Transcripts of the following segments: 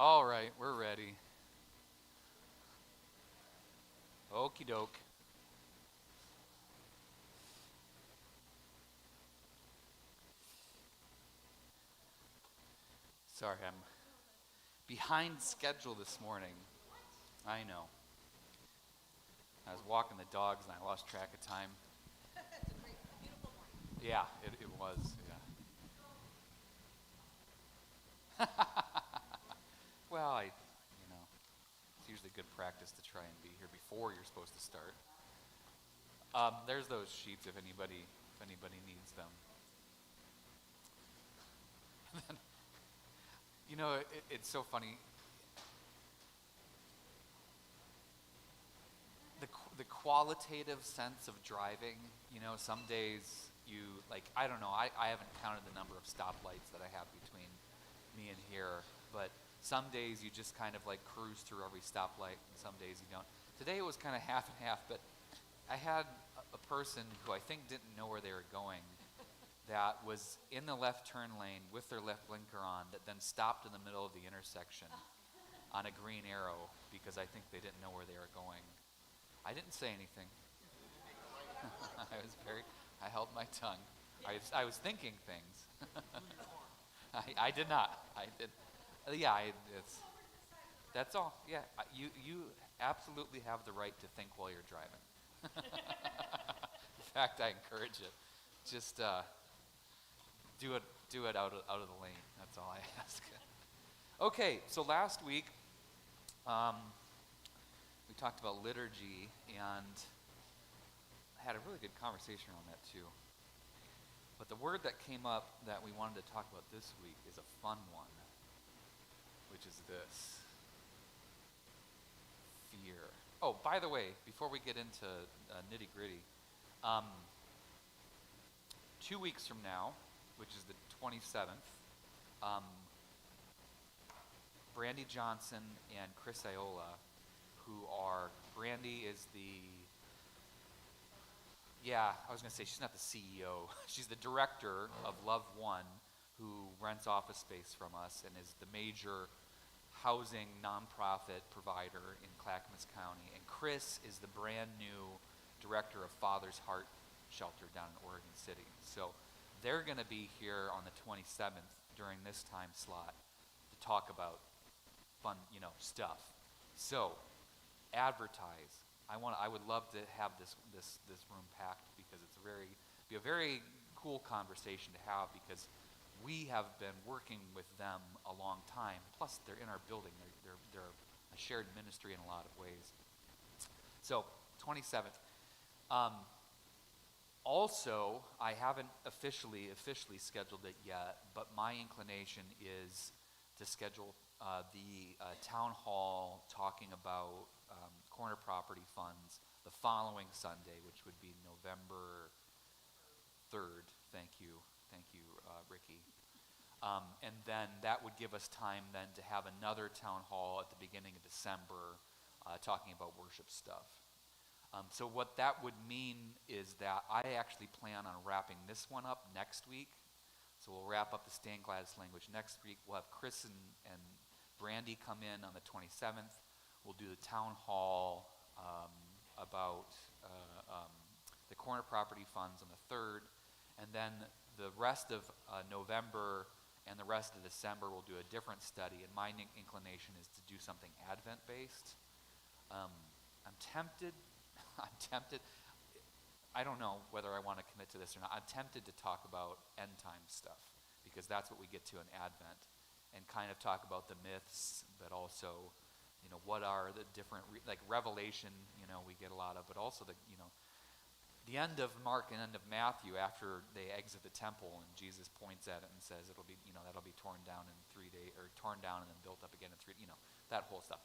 All right, we're ready. Okie doke. Sorry, I'm behind schedule this morning. I know. I was walking the dogs and I lost track of time. It's a great, beautiful morning. Yeah, it was. Yeah. Well, it's usually good practice to try and be here before you're supposed to start. There's those sheets if anybody needs them. It's so funny. The qualitative sense of driving, some days I don't know, I haven't counted the number of stoplights that I have between me and here, but some days you just kind of like cruise through every stoplight, and some days you don't. Today it was kind of half and half, but I had a person who I think didn't know where they were going that was in the left turn lane with their left blinker on that then stopped in the middle of the intersection on a green arrow because I think they didn't know where they were going. I didn't say anything. I held my tongue. I was thinking things. I did not. I did. That's all. Yeah, you absolutely have the right to think while you're driving. In fact, I encourage it. Just do it out of the lane. That's all I ask. Okay, so last week we talked about liturgy and had a really good conversation on that too. But the word that came up that we wanted to talk about this week is a fun one, which is this: fear. Oh, by the way, before we get into nitty-gritty, 2 weeks from now, which is the 27th, Brandy Johnson and Chris Iola, Brandy is I was going to say she's not the CEO. She's the director of Love One, who rents office space from us and is the major housing nonprofit provider in Clackamas County. And Chris is the brand new director of Father's Heart Shelter down in Oregon City. So they're going to be here on the 27th during this time slot to talk about fun, stuff. So advertise. I would love to have this room packed because it's be a very cool conversation to have because we have been working with them a long time. Plus, they're in our building. They're a shared ministry in a lot of ways. So, 27th. Also, I haven't officially scheduled it yet, but my inclination is to schedule the town hall talking about corner property funds the following Sunday, which would be November 3rd. Thank you, Ricky. And then that would give us time then to have another town hall at the beginning of December talking about worship stuff. So what that would mean is that I actually plan on wrapping this one up next week. So we'll wrap up the Stained Glass language next week. We'll have Chris and Brandy come in on the 27th. We'll do the town hall about the corner property funds on the 3rd. And then the rest of November and the rest of December, we'll do a different study. And my inclination is to do something Advent-based. I'm tempted. I don't know whether I want to commit to this or not. I'm tempted to talk about end time stuff because that's what we get to in Advent, and kind of talk about the myths, but also, what are the different like Revelation. We get a lot of, but also the end of Mark and end of Matthew after they exit the temple, and Jesus points at it and says that'll be torn down in 3 days, or torn down and then built up again in 3. That whole stuff.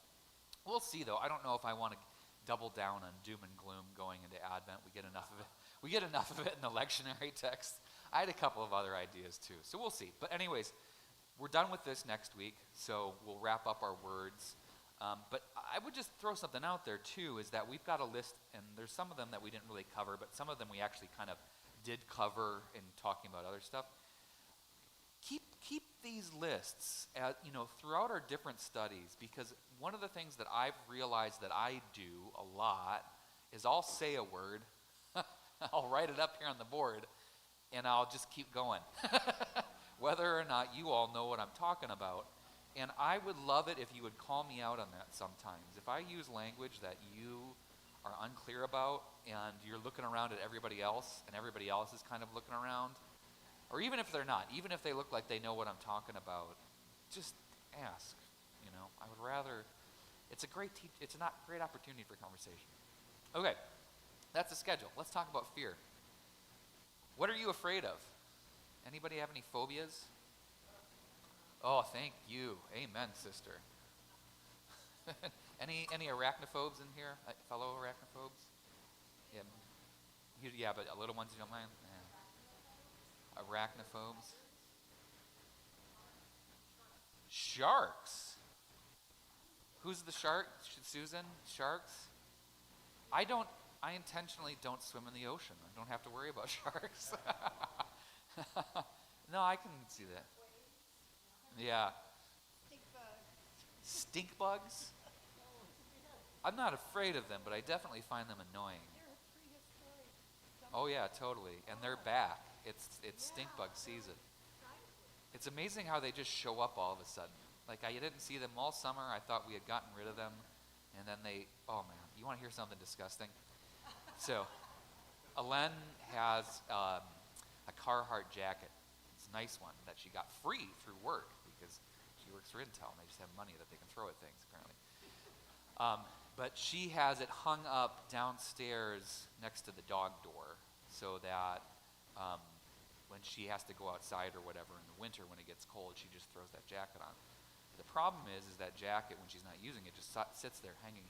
We'll see though. I don't know if I want to double down on doom and gloom going into Advent. We get enough of it in the lectionary text. I had a couple of other ideas too, so we'll see. But anyways, we're done with this next week, so we'll wrap up our words. But I would just throw something out there too, is that we've got a list, and there's some of them that we didn't really cover, but some of them we actually kind of did cover in talking about other stuff. keep these lists throughout our different studies, because one of the things that I've realized that I do a lot is I'll say a word, I'll write it up here on the board, and I'll just keep going, whether or not you all know what I'm talking about. And I would love it if you would call me out on that sometimes. If I use language that you are unclear about and you're looking around at everybody else and everybody else is kind of looking around, or even if they're not, even if they look like they know what I'm talking about, just ask. I would rather, it's a great great opportunity for conversation. Okay, that's the schedule. Let's talk about fear. What are you afraid of? Anybody have any phobias? Oh, thank you. Amen, sister. Any arachnophobes in here? Fellow arachnophobes? Yeah, but little ones you don't mind? Yeah. Arachnophobes. Sharks. Who's the shark? Susan? Sharks? I intentionally don't swim in the ocean. I don't have to worry about sharks. No, I can see that. Yeah. Stink bugs? I'm not afraid of them, but I definitely find them annoying. Oh yeah, totally. And they're back. It's stink bug season. It's amazing how they just show up all of a sudden. Like, I didn't see them all summer. I thought we had gotten rid of them. And then oh man, you want to hear something disgusting? So, Alen has a Carhartt jacket. It's a nice one that she got free through work because she works for Intel and they just have money that they can throw at things, apparently. But she has it hung up downstairs next to the dog door so that when she has to go outside or whatever in the winter when it gets cold, she just throws that jacket on. The problem is that jacket, when she's not using it, just sits there hanging.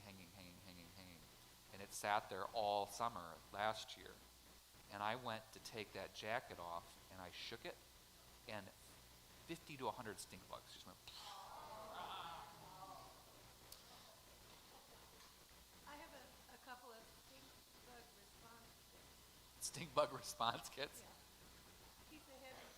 And it sat there all summer last year. And I went to take that jacket off, and I shook it, and 50 to 100 stink bugs just went. I have a couple of stink bug response kits. Stink bug response kits? Yeah. Piece of heavy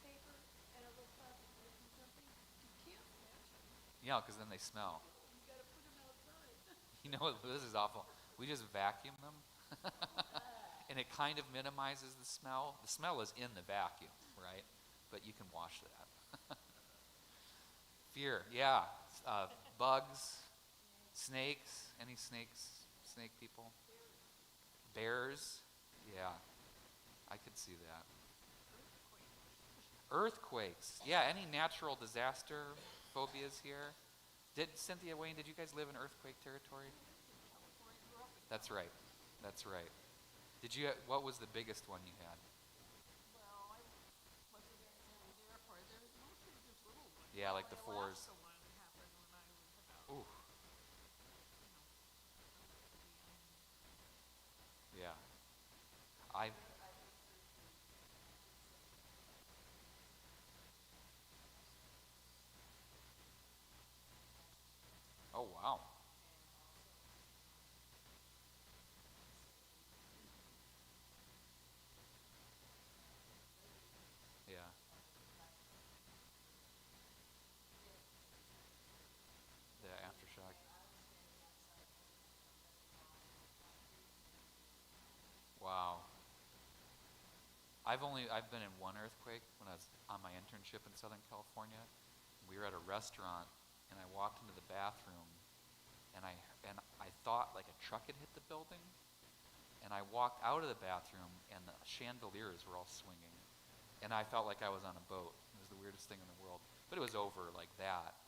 paper and a little plastic bag and something. You can't catch them. Yeah, because then they smell. You got to put them outside. You know what? This is awful. We just vacuum them. And it kind of minimizes the smell. The smell is in the vacuum, right? But you can wash that. Fear, yeah. Bugs, snakes. Any snakes? Snake people? Bears? Yeah. I could see that. Earthquakes. Yeah, any natural disaster phobias here? Cynthia, Wayne, did you guys live in earthquake territory? That's right. What was the biggest one you had? Well, I wasn't very there for it. There was mostly just little ones. Yeah, like the fours. The one happened when I was about, Ooh. Yeah. Oh, wow. Yeah. The aftershock. Wow. I've been in one earthquake when I was on my internship in Southern California. We were at a restaurant and I walked into the bathroom and I thought like a truck had hit the building, and I walked out of the bathroom and the chandeliers were all swinging and I felt like I was on a boat. It was the weirdest thing in the world, but it was over like that.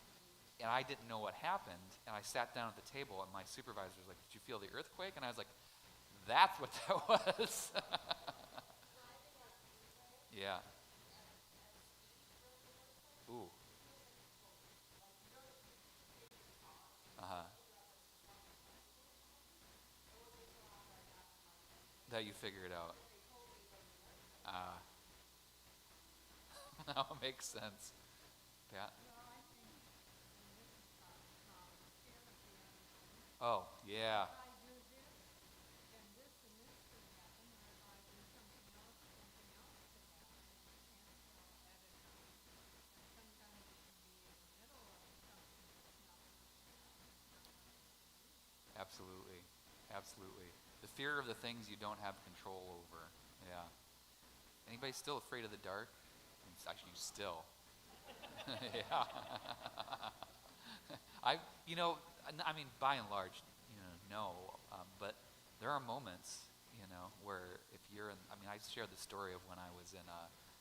And I didn't know what happened, and I sat down at the table and my supervisor was like, "Did you feel the earthquake?" And I was like, "That's what that was." Yeah. Ooh. Uh-huh. That you figure it out. Now it makes sense. Pat? Oh, yeah. Absolutely. The fear of the things you don't have control over. Yeah. Anybody still afraid of the dark? It's actually still. Yeah. I mean, by and large, no. But there are moments, where if you're in, I mean, I shared the story of when I was in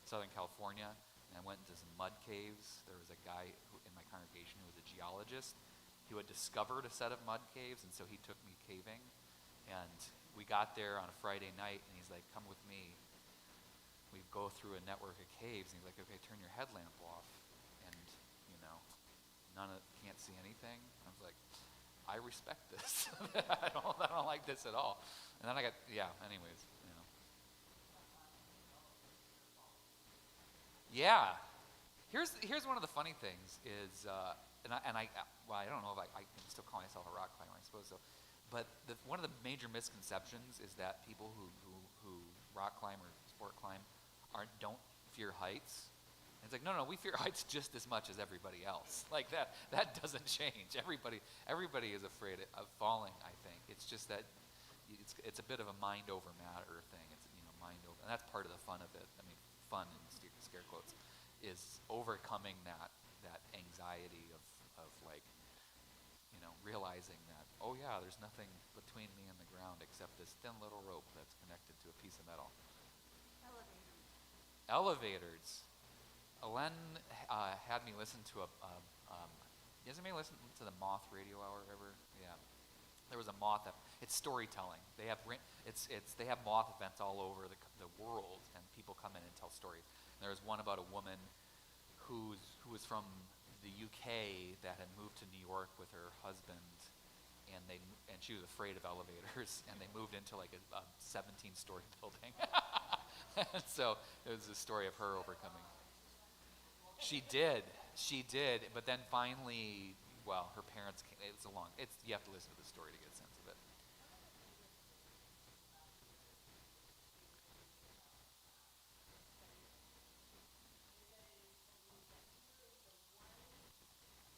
Southern California and I went into some mud caves. There was a guy in my congregation who was a geologist who had discovered a set of mud caves, and so he took me caving. And we got there on a Friday night, and he's like, "Come with me." We go through a network of caves, and he's like, "Okay, turn your headlamp off." And, can't see anything. I was like, I respect this. I don't like this at all. And then anyways. Yeah. Here's one of the funny things is, I don't know if I can still call myself a rock climber, I suppose so. But one of the major misconceptions is that people who rock climb or sport climb don't fear heights. And it's like, no, we fear heights just as much as everybody else. Like that doesn't change. Everybody is afraid of falling, I think. It's just that it's a bit of a mind over matter thing. It's mind over, and that's part of the fun of it. I mean, fun in scare quotes is overcoming that anxiety of like, realizing that, oh yeah, there's nothing between me and the ground except this thin little rope that's connected to a piece of metal. Elevators. Alen had me listen to you guys may listen to the Moth Radio Hour ever? Yeah. There was a Moth. It's storytelling. They have they have Moth events all over the world, and people come in and tell stories. And there was one about a woman who was from the UK that had moved to New York with her husband, and she was afraid of elevators, and they moved into like a 17-story building. And so it was a story of her overcoming. She did, but then finally, her parents came. You have to listen to the story to get a sense of it.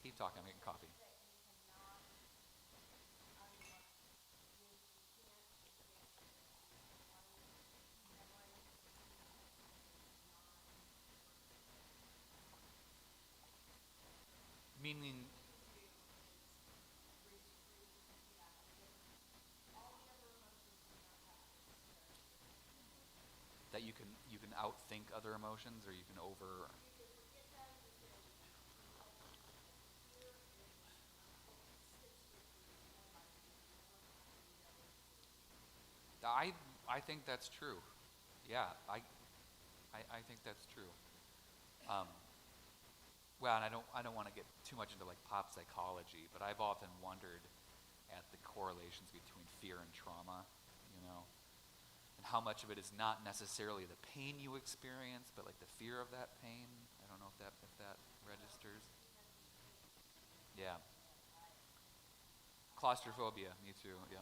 Keep talking, I'm getting coffee. Meaning, that you can outthink other emotions, or you can over. I think that's true. Yeah, I think that's true. Um, and I don't want to get too much into like pop psychology, but I've often wondered at the correlations between fear and trauma, and how much of it is not necessarily the pain you experience, but like the fear of that pain. I don't know if that registers. Yeah. Claustrophobia, me too. Yeah.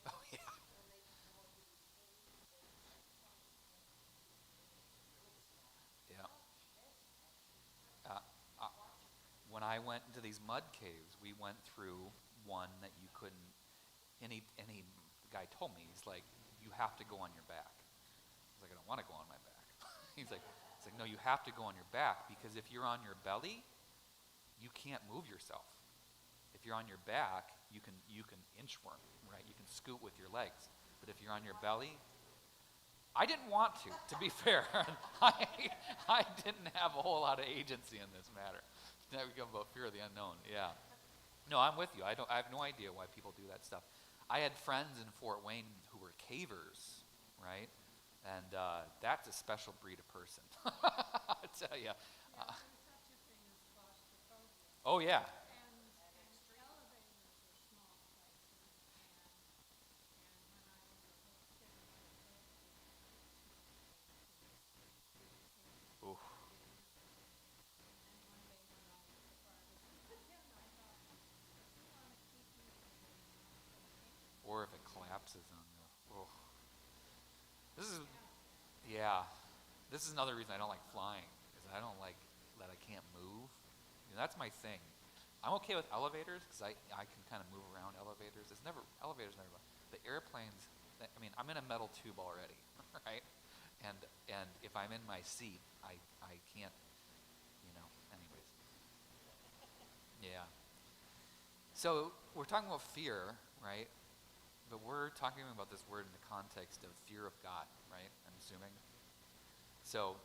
Oh yeah. Yeah. Uh, uh, when I went into these mud caves, we went through one that you couldn't. Any guy told me, he's like, you have to go on your back. I was like, I don't want to go on my back. It's like, no, you have to go on your back, because if you're on your belly, you can't move yourself. If you're on your back, you can inchworm, right? You can scoot with your legs. But if you're on your belly, I didn't want to be fair. I didn't have a whole lot of agency in this matter. Now we come about fear of the unknown. Yeah. No, I'm with you. I have no idea why people do that stuff. I had friends in Fort Wayne who were cavers, right? And that's a special breed of person. I tell you. Oh yeah. Oof. Or if it collapses on you. Oh. This is, yeah. This is another reason I don't like flying, is I don't like that I can't move. That's my thing. I'm okay with elevators because I can kind of move around elevators. Elevators never. The airplanes. I mean, I'm in a metal tube already, right? And if I'm in my seat, I can't. Anyways. Yeah. So we're talking about fear, right? But we're talking about this word in the context of fear of God, right? I'm assuming. So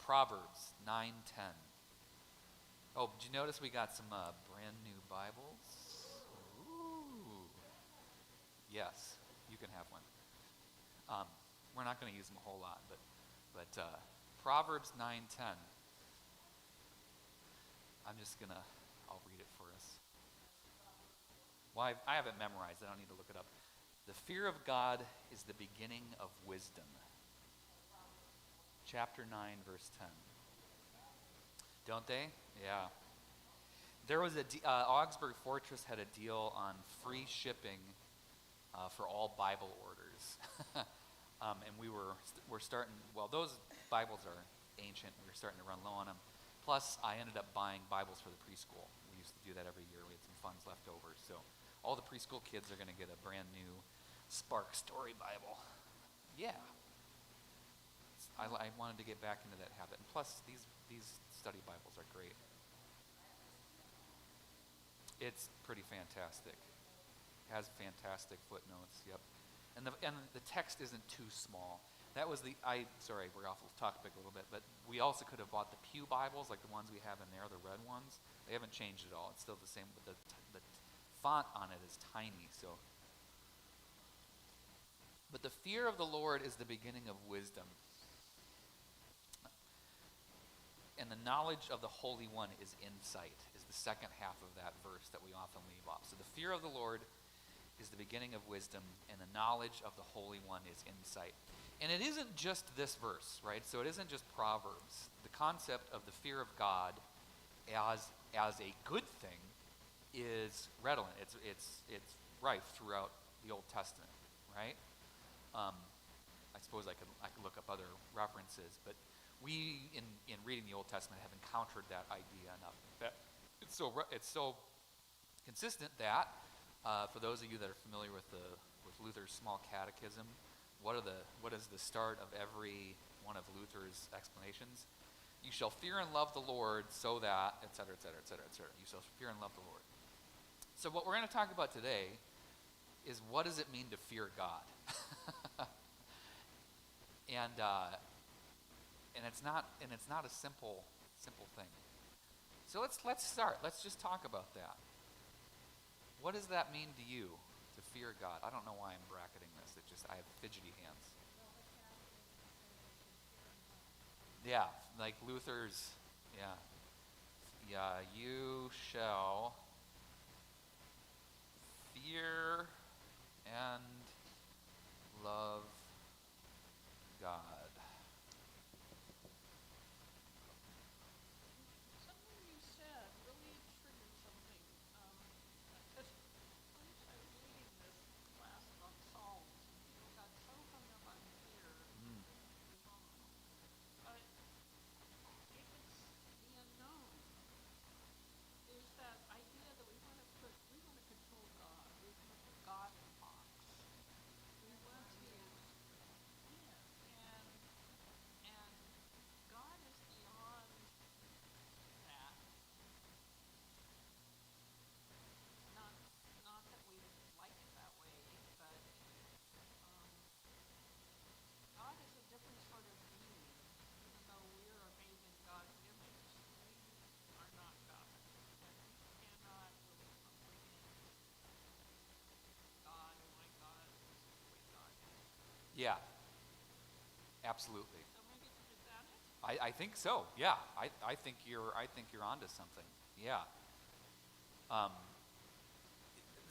Proverbs 9:10. Oh, did you notice we got some brand new Bibles? Ooh. Yes, you can have one. We're not going to use them a whole lot, but Proverbs 9:10. I'll read it for us. Well, I have it memorized. I don't need to look it up. The fear of God is the beginning of wisdom. Chapter 9, verse 10. Don't they? Yeah. There was Augsburg Fortress had a deal on free shipping for all Bible orders. And we're starting, well, those Bibles are ancient. We were starting to run low on them. Plus, I ended up buying Bibles for the preschool. We used to do that every year. We had some funds left over. So all the preschool kids are going to get a brand new Spark Story Bible. Yeah. I wanted to get back into that habit. And plus, these study Bibles are great. It's pretty fantastic. It has fantastic footnotes. Yep. And the text isn't too small. That was sorry, we're off topic a little bit, but we also could have bought the Pew Bibles, like the ones we have in there, the red ones. They haven't changed at all. It's still the same, but the font on it is tiny. So, but the fear of the Lord is the beginning of wisdom, and the knowledge of the Holy One is insight. Is the second half of that verse that we often leave off. So the fear of the Lord is the beginning of wisdom, and the knowledge of the Holy One is insight. And it isn't just this verse, right? So it isn't just Proverbs. The concept of the fear of God as a good thing is redolent. It's rife throughout the Old Testament, right? I suppose I could look up other references, but we in reading the Old Testament have encountered that idea enough. That it's so consistent that for those of you that are familiar with Luther's Small Catechism, what is the start of every one of Luther's explanations? You shall fear and love the Lord so that, etc., etc., etc., etc. You shall fear and love the Lord. So what we're going to talk about today is what does it mean to fear God? and it's not a simple thing. So let's start. Let's just talk about that. What does that mean to you, to fear God? I don't know why I'm bracketing this. I have fidgety hands. Yeah, like Luther's, yeah. Yeah, you shall fear and love God. Something you said really triggered something. Because once I was reading this class about Psalms, and people got so hung up on fear, Mm. they couldn't move on. But if it's the unknown, there's that idea that we want to control God. We want to put God in a box. We want to, yeah, and God is beyond that. Not not that we like it that way, but um, God is a different sort of being. Even though we are made in God's image, we are not God, and we cannot really comprehend God and why God is the way God is. Yeah, absolutely. So maybe is that it? I think so. Yeah, I think you're onto something. Yeah.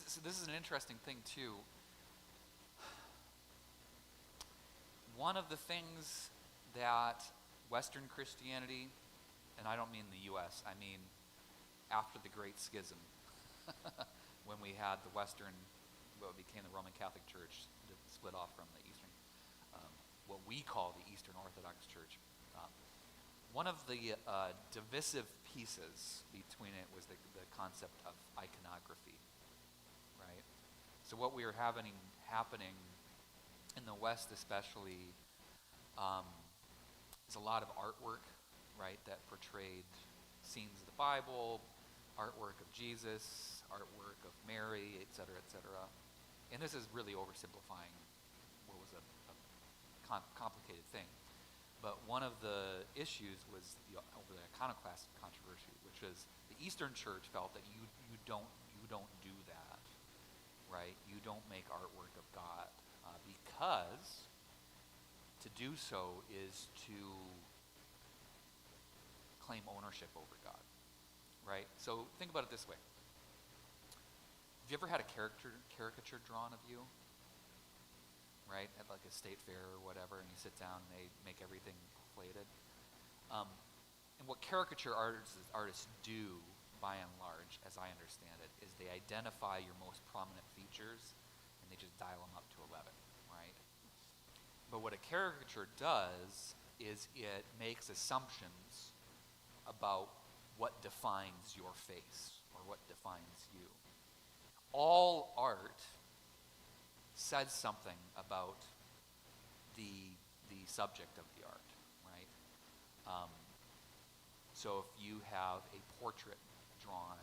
So this is an interesting thing too. One of the things that Western Christianity, and I don't mean the U.S., I mean after the Great Schism, when we had the Western, what became the Roman Catholic Church, that split off from the Eastern, what we call the Eastern Orthodox Church. one of the divisive pieces between it was the concept of iconography, right? So what we were happening in the West especially is a lot of artwork, right, that portrayed scenes of the Bible, artwork of Jesus, artwork of Mary, et cetera, et cetera. And this is really oversimplifying what was a complicated thing. But one of the issues was over the iconoclast controversy, which is the Eastern Church felt that you don't do that, right? You don't make artwork of God because to do so is to claim ownership over God, right? So think about it this way. Have you ever had a caricature drawn of you? Right, at like a state fair or whatever, and you sit down and they make everything inflated. And what caricature artists do, by and large, as I understand it, is they identify your most prominent features and they just dial them up to 11, right? But what a caricature does is it makes assumptions about what defines your face or what defines you. All art says something about the subject of the art, right? So if you have a portrait drawn,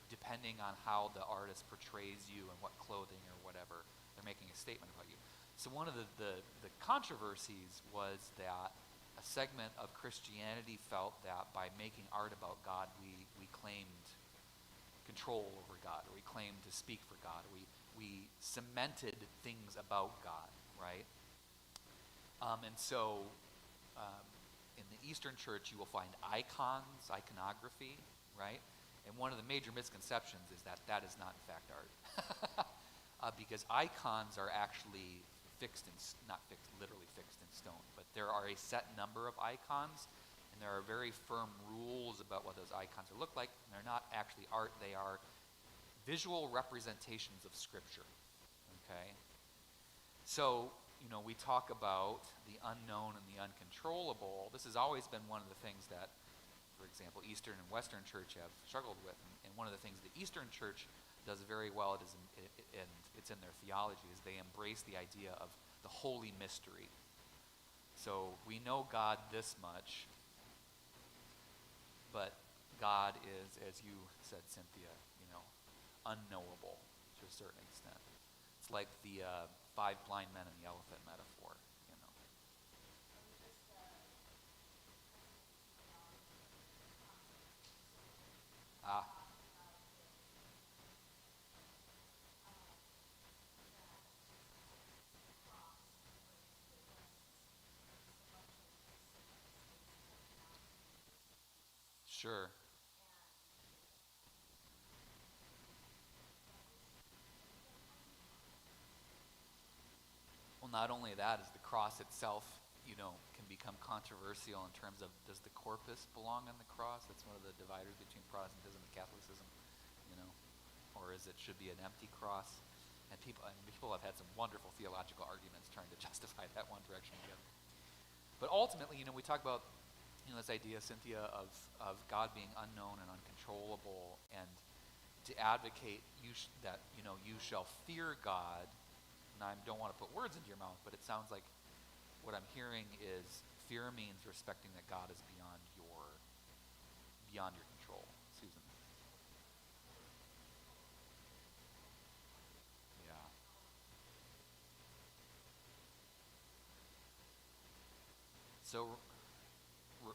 depending on how the artist portrays you and what clothing or whatever, they're making a statement about you. So one of the controversies was that a segment of Christianity felt that by making art about God, we claimed control over God, or we claimed to speak for God, or we cemented things about God, right? And so in the Eastern Church, you will find icons, iconography, right? And one of the major misconceptions is that that is not, in fact, art. Because icons are actually literally fixed in stone, but there are a set number of icons, and there are very firm rules about what those icons look like, and they're not actually art, they are visual representations of Scripture, okay? So, we talk about the unknown and the uncontrollable. This has always been one of the things that, for example, Eastern and Western Church have struggled with, and one of the things the Eastern Church does very well, and it's in their theology, is they embrace the idea of the holy mystery. So we know God this much, but God is, as you said, Cynthia, unknowable to a certain extent. It's like the 5 blind men and the elephant metaphor. Ah, sure. Well, not only that, is the cross itself, can become controversial in terms of, does the corpus belong on the cross? That's one of the dividers between Protestantism and Catholicism, or is it should be an empty cross? And people have had some wonderful theological arguments trying to justify that one direction or the other. But ultimately, we talk about, this idea, Cynthia, of God being unknown and uncontrollable, and to advocate that you shall fear God. And I don't want to put words into your mouth, but it sounds like what I'm hearing is fear means respecting that God is beyond your control. Susan. Yeah. So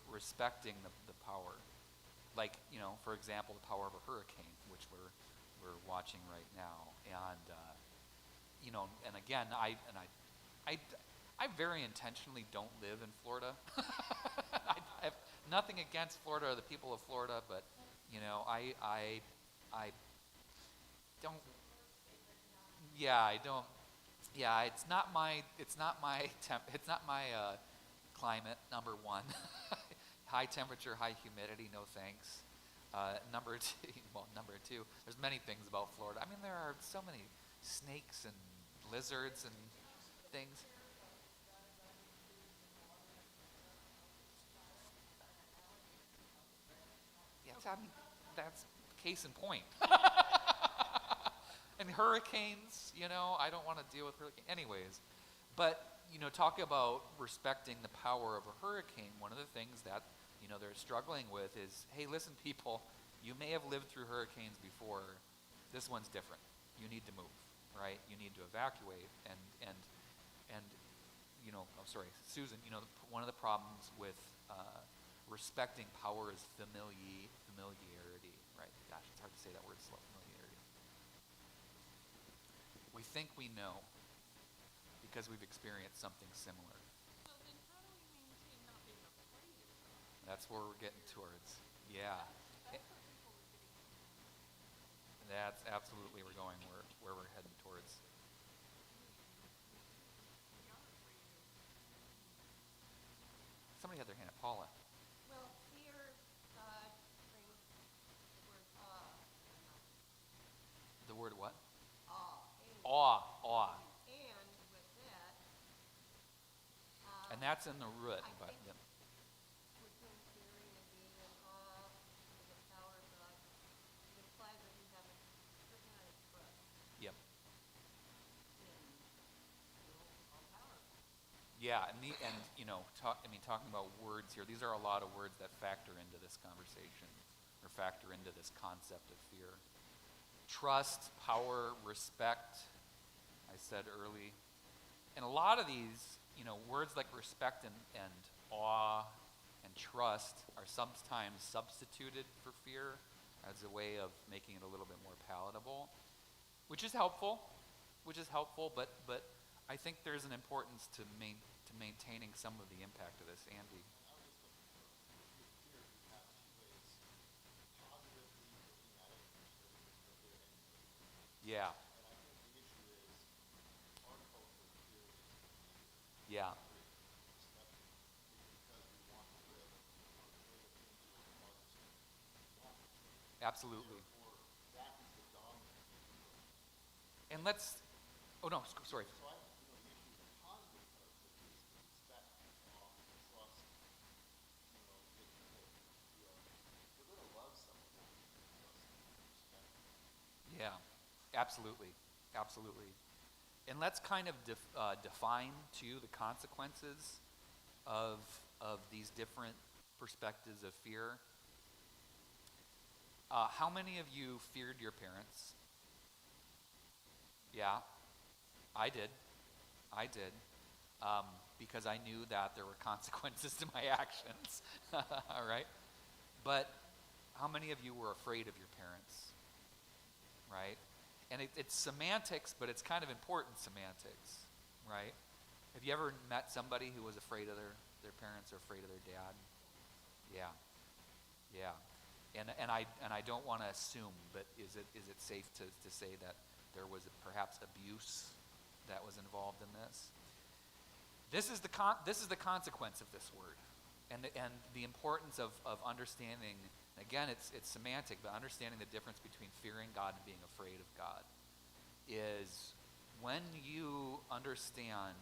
respecting the power, like for example, the power of a hurricane, which we're watching right now, and again, I very intentionally don't live in Florida. I have nothing against Florida or the people of Florida, but I don't. Yeah, I don't. Yeah, it's not my climate. Number one, high temperature, high humidity. No thanks. Number two, there's many things about Florida. I mean, there are so many snakes and lizards and things. I mean, that's case in point. And hurricanes, I don't want to deal with hurricanes. Anyways, but, talk about respecting the power of a hurricane. One of the things that, they're struggling with is, hey, listen, people, you may have lived through hurricanes before. This one's different. You need to move, right? You need to evacuate. And Susan, one of the problems with respecting power is familiarity, right? Gosh, it's hard to say that word slow, familiarity. We think we know because we've experienced something similar. So then how do we maintain not being afraid of God? That's where we're getting towards. Yeah. That's what people are getting. That's absolutely where we're heading towards. We are afraid of. Somebody had their hand up. Paula. Well, fear brings the word awe. The word what? Awe. Awe. And with that, And that's in the root. I But think between fearing and being in awe of the power of God, it implies that we have a certain kind of trust yep. in all powerful. Yeah, talking about words here, these are a lot of words that factor into this conversation or factor into this concept of fear. Trust, power, respect, I said early. And a lot of these, words like respect and awe and trust are sometimes substituted for fear as a way of making it a little bit more palatable, which is helpful, but I think there's an importance to maintaining some of the impact of this. Andy? Yeah. Yeah. Absolutely. And let's, oh no, sorry. Yeah, absolutely. And let's kind of define, too, the consequences of these different perspectives of fear. How many of you feared your parents? Yeah, I did. Because I knew that there were consequences to my actions. All right? But how many of you were afraid of your parents? Right? And it's semantics, but it's kind of important semantics, right? Have you ever met somebody who was afraid of their parents or afraid of their dad? Yeah. And I don't want to assume, but is it safe to say that there was perhaps abuse that was involved in this? This is the consequence of this word, and the importance of understanding. Again, it's semantic, but understanding the difference between fearing God and being afraid of God is when you understand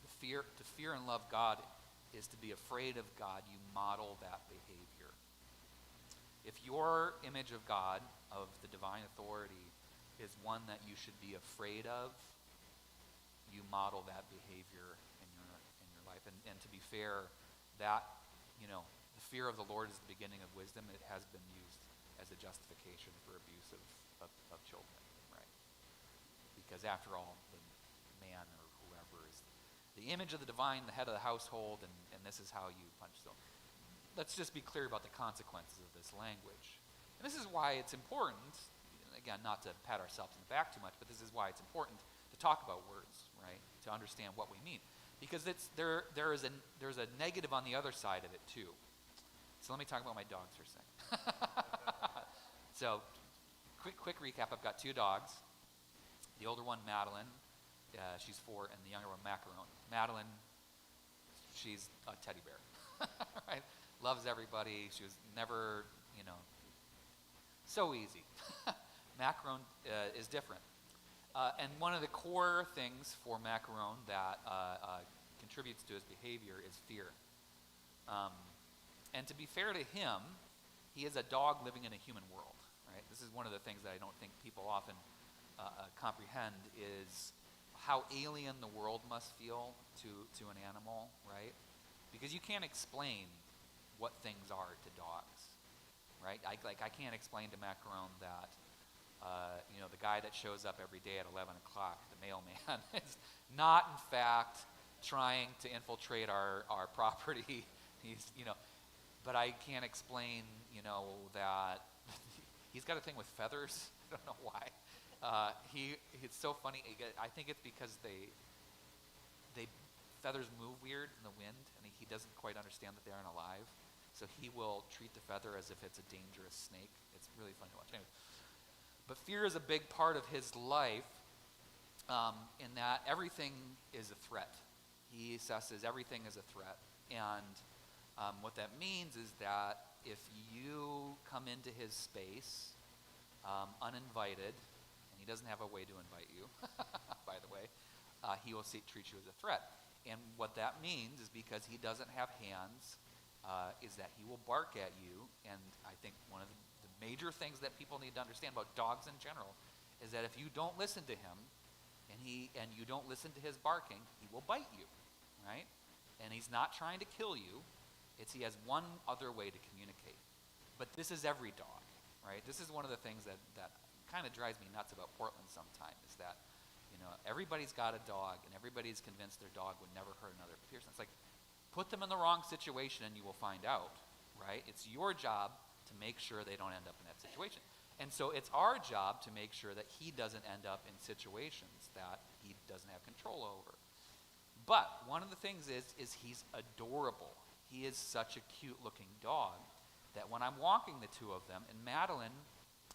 to fear and love God is to be afraid of God, you model that behavior. If your image of God, of the divine authority, is one that you should be afraid of, you model that behavior in your life. And to be fair, that, the fear of the Lord is the beginning of wisdom. It has been used as a justification for abuse of children, right? Because after all, the man or whoever is the image of the divine, the head of the household, and this is how you punch. So let's just be clear about the consequences of this language. And this is why it's important, again, not to pat ourselves on the back too much, but this is why it's important to talk about words, right? To understand what we mean. Because there's a negative on the other side of it too. So let me talk about my dogs for a second. So, quick recap. I've got two dogs. The older one, Madeline, she's 4, and the younger one, Macaron. Madeline, she's a teddy bear, right? Loves everybody. She was never, so easy. Macaron is different. And one of the core things for Macaron that contributes to his behavior is fear. And to be fair to him, he is a dog living in a human world, right? This is one of the things that I don't think people often comprehend is how alien the world must feel to an animal, right? Because you can't explain what things are to dogs, right? I can't explain to Macaron that the guy that shows up every day at 11 o'clock, the mailman, is not in fact trying to infiltrate our property. He's, but I can't explain, that he's got a thing with feathers. I don't know why. It's so funny. I think it's because feathers move weird in the wind, and he doesn't quite understand that they aren't alive. So he will treat the feather as if it's a dangerous snake. It's really fun to watch. Anyway, but fear is a big part of his life, in that everything is a threat. He assesses everything as a threat, and what that means is that if you come into his space uninvited, and he doesn't have a way to invite you, by the way, he will treat you as a threat. And what that means is because he doesn't have hands, is that he will bark at you. And I think one of the major things that people need to understand about dogs in general is that if you don't listen to him and you don't listen to his barking, he will bite you, right? And he's not trying to kill you. He has one other way to communicate. But this is every dog, right? This is one of the things that kind of drives me nuts about Portland sometimes, is that everybody's got a dog and everybody's convinced their dog would never hurt another person. It's like, put them in the wrong situation and you will find out, right? It's your job to make sure they don't end up in that situation. And so it's our job to make sure that he doesn't end up in situations that he doesn't have control over. But one of the things is he's adorable. He is such a cute-looking dog that when I'm walking the two of them, and Madeline,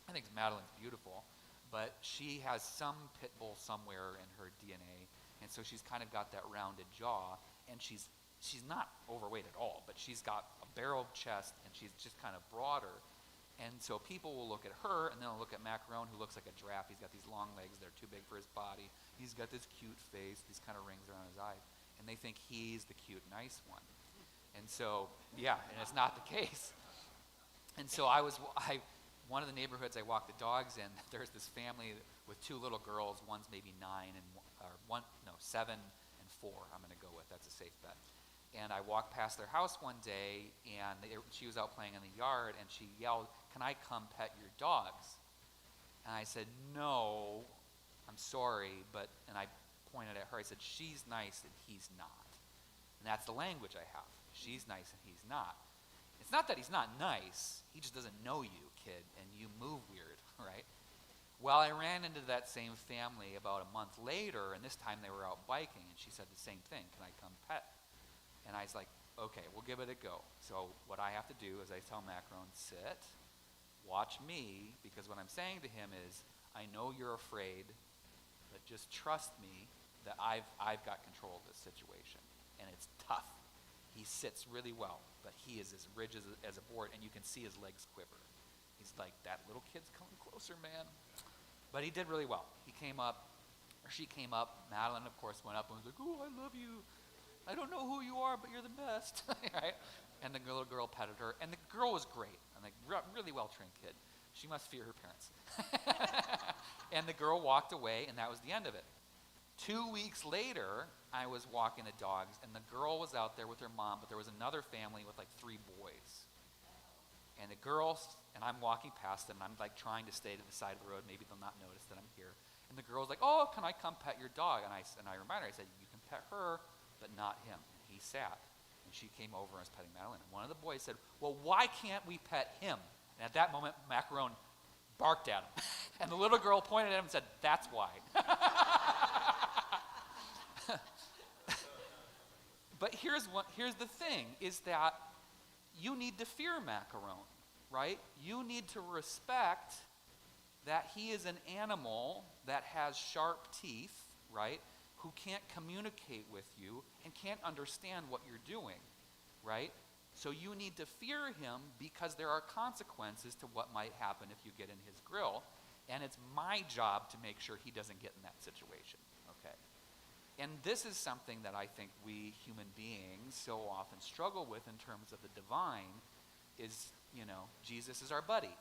I think Madeline's beautiful, but she has some pit bull somewhere in her DNA, and so she's kind of got that rounded jaw, and she's not overweight at all, but she's got a barreled chest, and she's just kind of broader. And so people will look at her, and then they'll look at Macaron, who looks like a giraffe. He's got these long legs. They're too big for his body. He's got this cute face, these kind of rings around his eyes. And they think he's the cute, nice one. And so, and it's not the case. And so one of the neighborhoods I walk the dogs in, there's this family with two little girls. One's maybe 7 and 4, I'm going to go with. That's a safe bet. And I walked past their house one day, and she was out playing in the yard, and she yelled, "Can I come pet your dogs?" And I said, "No, I'm sorry," and I pointed at her. I said, "She's nice and he's not." And that's the language I have. She's nice and he's not. It's not that he's not nice. He just doesn't know you, kid, and you move weird, right? Well, I ran into that same family about a month later, and this time they were out biking, and she said the same thing, "Can I come pet?" And I was like, "Okay, we'll give it a go." So what I have to do is I tell Macaron, "Sit, watch me," because what I'm saying to him is, "I know you're afraid, but just trust me that I've got control of this situation." And it's tough. He sits really well, but he is as rigid as a board, and you can see his legs quiver. He's like, "That little kid's coming closer, man." But he did really well. She came up. Madeline, of course, went up and was like, "Oh, I love you. I don't know who you are, but you're the best." Right? And the little girl petted her, and the girl was great, and a really well-trained kid. She must fear her parents. And the girl walked away, and that was the end of it. 2 weeks later, I was walking the dogs, and the girl was out there with her mom, but there was another family with like 3 boys. And the girls, and I'm walking past them, and I'm like trying to stay to the side of the road. Maybe they'll not notice that I'm here. And the girl's like, "Oh, can I come pet your dog?" And I reminded her, I said, "You can pet her, but not him." And he sat, and she came over and was petting Madeline. And one of the boys said, "Well, why can't we pet him?" And at that moment, Macaron barked at him. And the little girl pointed at him and said, "That's why." But here's the thing, is that you need to fear Macaron, right? You need to respect that he is an animal that has sharp teeth, right? Who can't communicate with you and can't understand what you're doing, right? So you need to fear him because there are consequences to what might happen if you get in his grill, and it's my job to make sure he doesn't get in that situation, okay? And this is something that I think we human beings so often struggle with in terms of the divine, is Jesus is our buddy.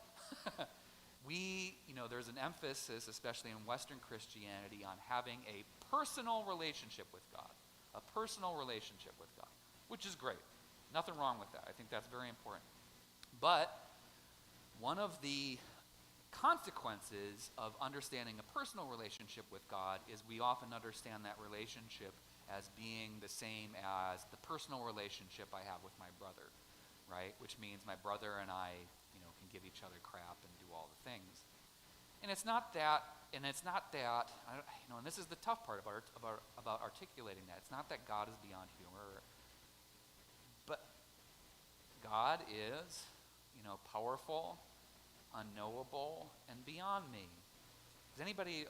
There's an emphasis, especially in Western Christianity, on having a personal relationship with God. A personal relationship with God, which is great. Nothing wrong with that. I think that's very important. But one of the consequences of understanding a personal relationship with God is we often understand that relationship as being the same as the personal relationship I have with my brother, right? Which means my brother and I, can give each other crap and do all the things. And it's not that, and this is the tough part about articulating that. It's not that God is beyond humor, but God is, powerful, unknowable, and beyond me. Does anybody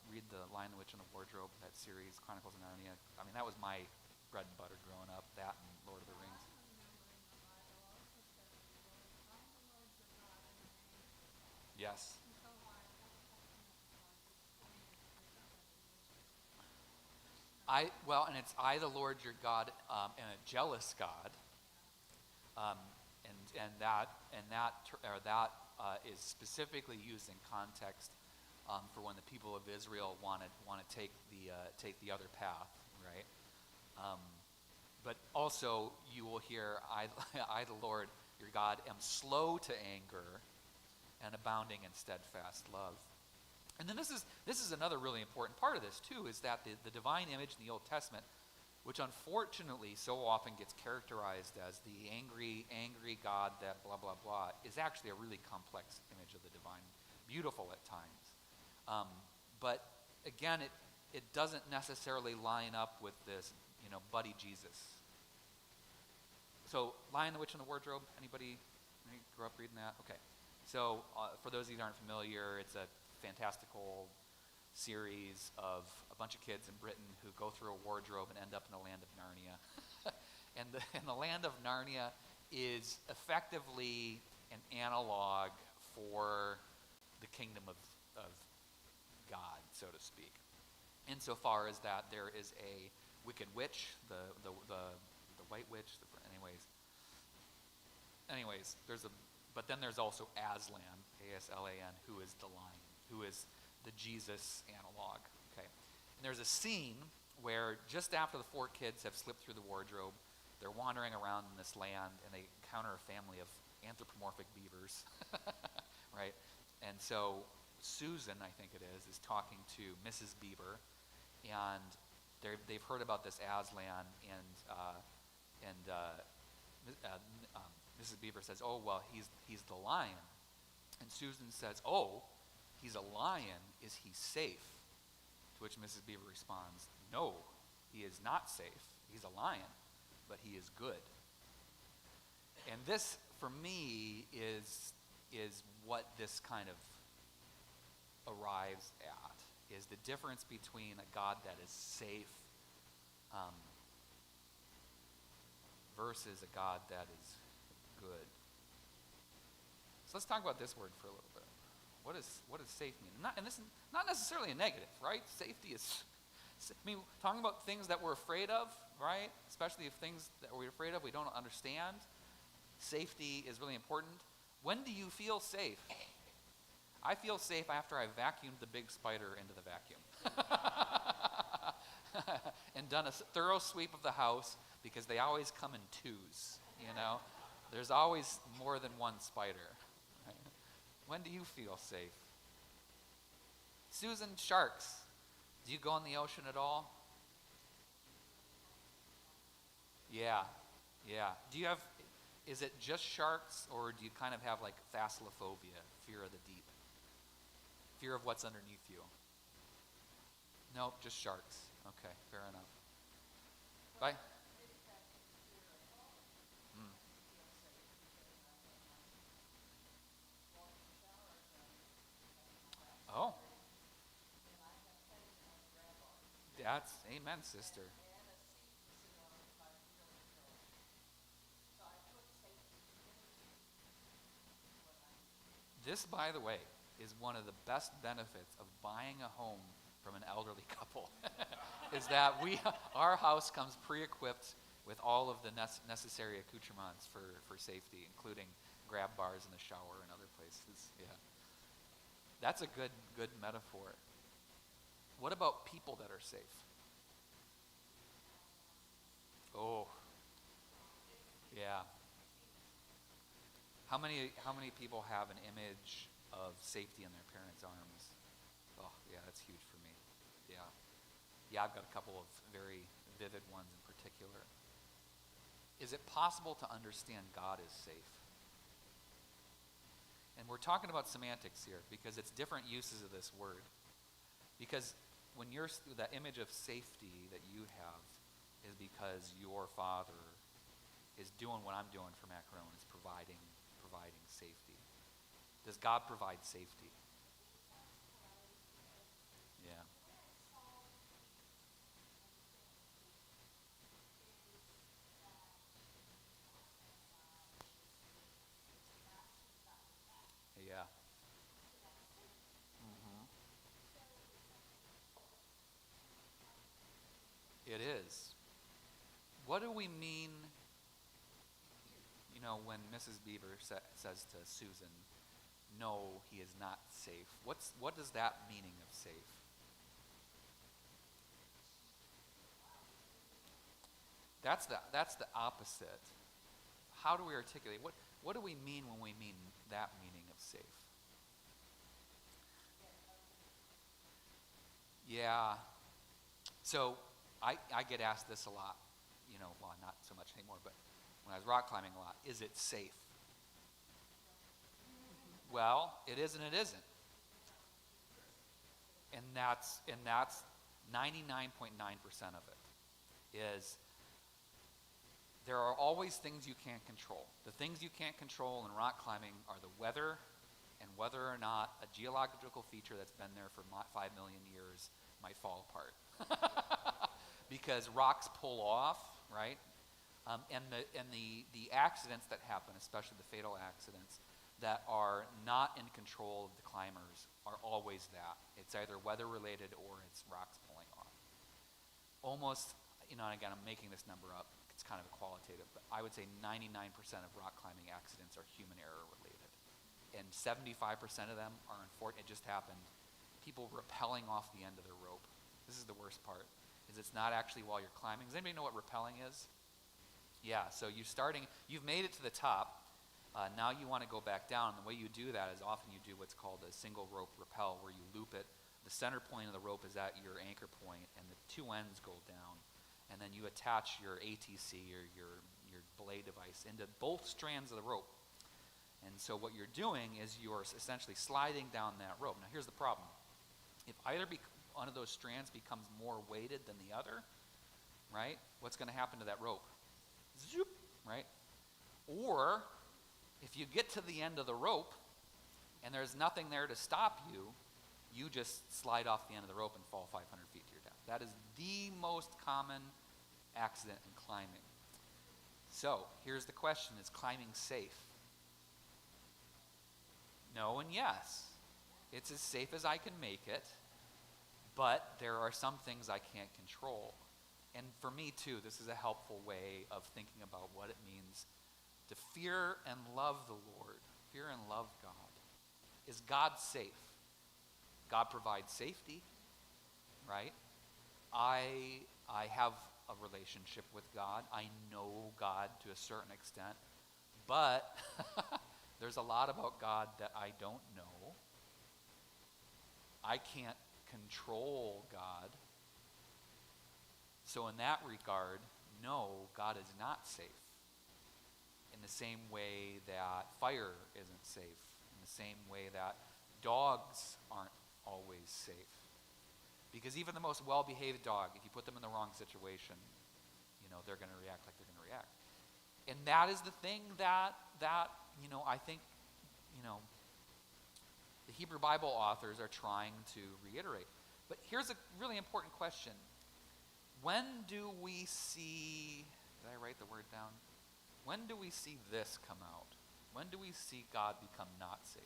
read The Lion, the Witch, and the Wardrobe, that series, Chronicles of Narnia? I mean, that was my bread and butter growing up, that and Lord of the Rings. Yes. And it's I, the Lord your God, and a jealous God, that is specifically used in context for when the people of Israel want to take the other path, right? But also you will hear I, the Lord your God, am slow to anger and abounding in steadfast love. And then this is another really important part of this too, is that the divine image in the Old Testament, which unfortunately so often gets characterized as the angry God that blah, blah, blah, is actually a really complex image of the divine, beautiful at times. But again, it doesn't necessarily line up with this, buddy Jesus. So, Lion, the Witch, and the Wardrobe, anybody grew up reading that? Okay. So, for those of you that aren't familiar, it's a fantastical series of a bunch of kids in Britain who go through a wardrobe and end up in the land of Narnia. and the land of Narnia is effectively an analog for the kingdom of God, so to speak. Insofar as that there is a wicked witch, the white witch, but then there's also Aslan, A-S-L-A-N, who is the lion, who is the Jesus analog. Okay, and there's a scene where just after the four kids have slipped through the wardrobe, they're wandering around in this land and they encounter a family of anthropomorphic beavers, right? And so Susan, I think it is talking to Mrs. Beaver, and they've heard about this Aslan, and Mrs. Beaver says, "Oh, well, he's the lion." And Susan says, "Oh, he's a lion. Is he safe?" To which Mrs. Beaver responds, "No, he is not safe. He's a lion, but he is good." And this, for me, is what this kind of arrives at, is the difference between a God that is safe versus a God that is good. So let's talk about this word for a little bit. What does safe mean? And this is not necessarily a negative, right? Safety is, talking about things that we're afraid of, right? Especially if things that we're afraid of we don't understand. Safety is really important. When do you feel safe? I feel safe after I vacuumed the big spider into the vacuum. And done a thorough sweep of the house, because they always come in twos, There's always more than one spider. Right? When do you feel safe? Susan, sharks. Do you go in the ocean at all? Yeah. Is it just sharks, or do you kind of have like thalassophobia, fear of the deep? Fear of what's underneath you? No, just sharks. Okay, fair enough. Bye. Oh. That's amen, sister. This, by the way, is one of the best benefits of buying a home from an elderly couple, is that our house comes pre-equipped with all of the necessary accoutrements for safety, including grab bars in the shower and other places. Yeah. That's a good metaphor. What about people that are safe? Oh, yeah. How many people have an image of safety in their parents' arms? Oh, yeah, that's huge for me. Yeah. Yeah, I've got a couple of very vivid ones in particular. Is it possible to understand God as safe? And we're talking about semantics here because it's different uses of this word. Because when you're that image of safety that you have is because your Father is doing what I'm doing for Macron, is providing safety. Does God provide safety? Yeah. Yeah. Hmm. It is. What do we mean, when Mrs. Beaver says to Susan, no, he is not safe? What does that meaning of safe? That's the opposite. How do we articulate? What do we mean when we mean that meaning of safe? Yeah. So I get asked this a lot, well, not so much anymore, but when I was rock climbing a lot, is it safe? Well, it is and it isn't. And that's 99.9% of it is there are always things you can't control. The things you can't control in rock climbing are the weather and whether or not a geological feature that's been there for 5 million years might fall apart. Because rocks pull off, right? And the accidents that happen, especially the fatal accidents, that are not in control of the climbers are always that. It's either weather related or it's rocks pulling off. Almost, and again, I'm making this number up. It's kind of a qualitative, but I would say 99% of rock climbing accidents are human error related. And 75% of them are unfortunate. It just happened. People rappelling off the end of their rope. This is the worst part, is it's not actually while you're climbing. Does anybody know what rappelling is? Yeah, so you've made it to the top. Now you want to go back down. The way you do that is often you do what's called a single rope rappel, where you loop it. The center point of the rope is at your anchor point, and the two ends go down. And then you attach your ATC, or your belay device, into both strands of the rope. And so what you're doing is you're essentially sliding down that rope. Now here's the problem. If either one of those strands becomes more weighted than the other, right, what's going to happen to that rope? Zoop, right? Or if you get to the end of the rope and there's nothing there to stop you, you just slide off the end of the rope and fall 500 feet to your death. That is the most common accident in climbing. So here's the question: is climbing safe? No and yes. It's as safe as I can make it, but there are some things I can't control. And for me too, this is a helpful way of thinking about what it means to fear and love the Lord, fear and love God. Is God safe? God provides safety, right? I have a relationship with God. I know God to a certain extent, but there's a lot about God that I don't know. I can't control God. So in that regard, no, God is not safe. In the same way that fire isn't safe, in the same way that dogs aren't always safe. Because even the most well-behaved dog, if you put them in the wrong situation, they're going to react like they're going to react. And that is the thing that I think, the Hebrew Bible authors are trying to reiterate. But here's a really important question. When do we see, did I write the word down? When do we see this come out? When do we see God become not safe?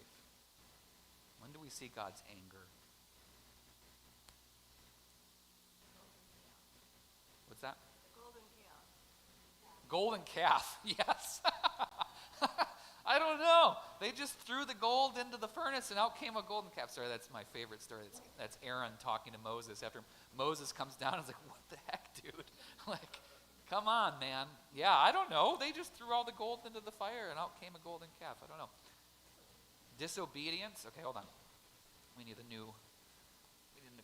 When do we see God's anger? What's that? Golden calf. Golden calf, yes. I don't know. They just threw the gold into the furnace and out came a golden calf. Sorry, that's my favorite story. That's Aaron talking to Moses after Moses comes down and is like, what the heck, dude? Like, come on, man. Yeah, I don't know. They just threw all the gold into the fire and out came a golden calf. I don't know. Disobedience. Okay, hold on. We need a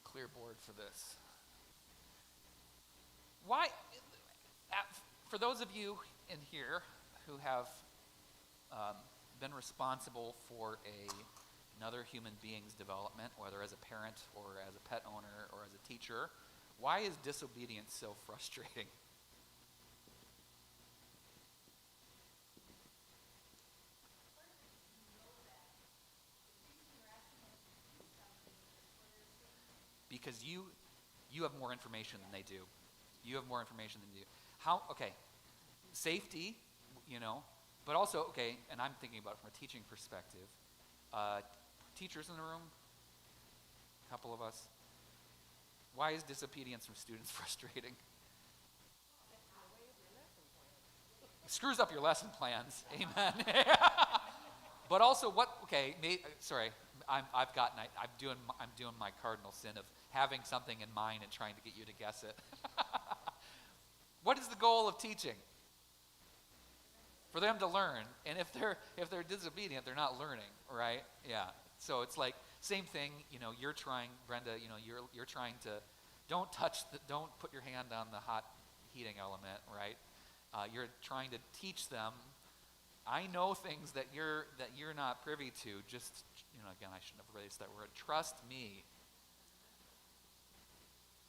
clear board for this. Why, for those of you in here who have been responsible for another human being's development, whether as a parent or as a pet owner or as a teacher, why is disobedience so frustrating? Because you have more information than they do. You have more information than you do. Okay, safety, but also, okay, and I'm thinking about it from a teaching perspective. Teachers in the room, a couple of us. Why is disobedience from students frustrating? It screws up your lesson plans. Amen. But also, I'm doing my cardinal sin of having something in mind and trying to get you to guess it. What is the goal of teaching? For them to learn. And if they're disobedient, they're not learning, right? Yeah. So it's like same thing. You're trying, Brenda. You're trying to don't put your hand on the hot heating element, right? You're trying to teach them. I know things that you're not privy to. Just again, I shouldn't have raised that word. Trust me.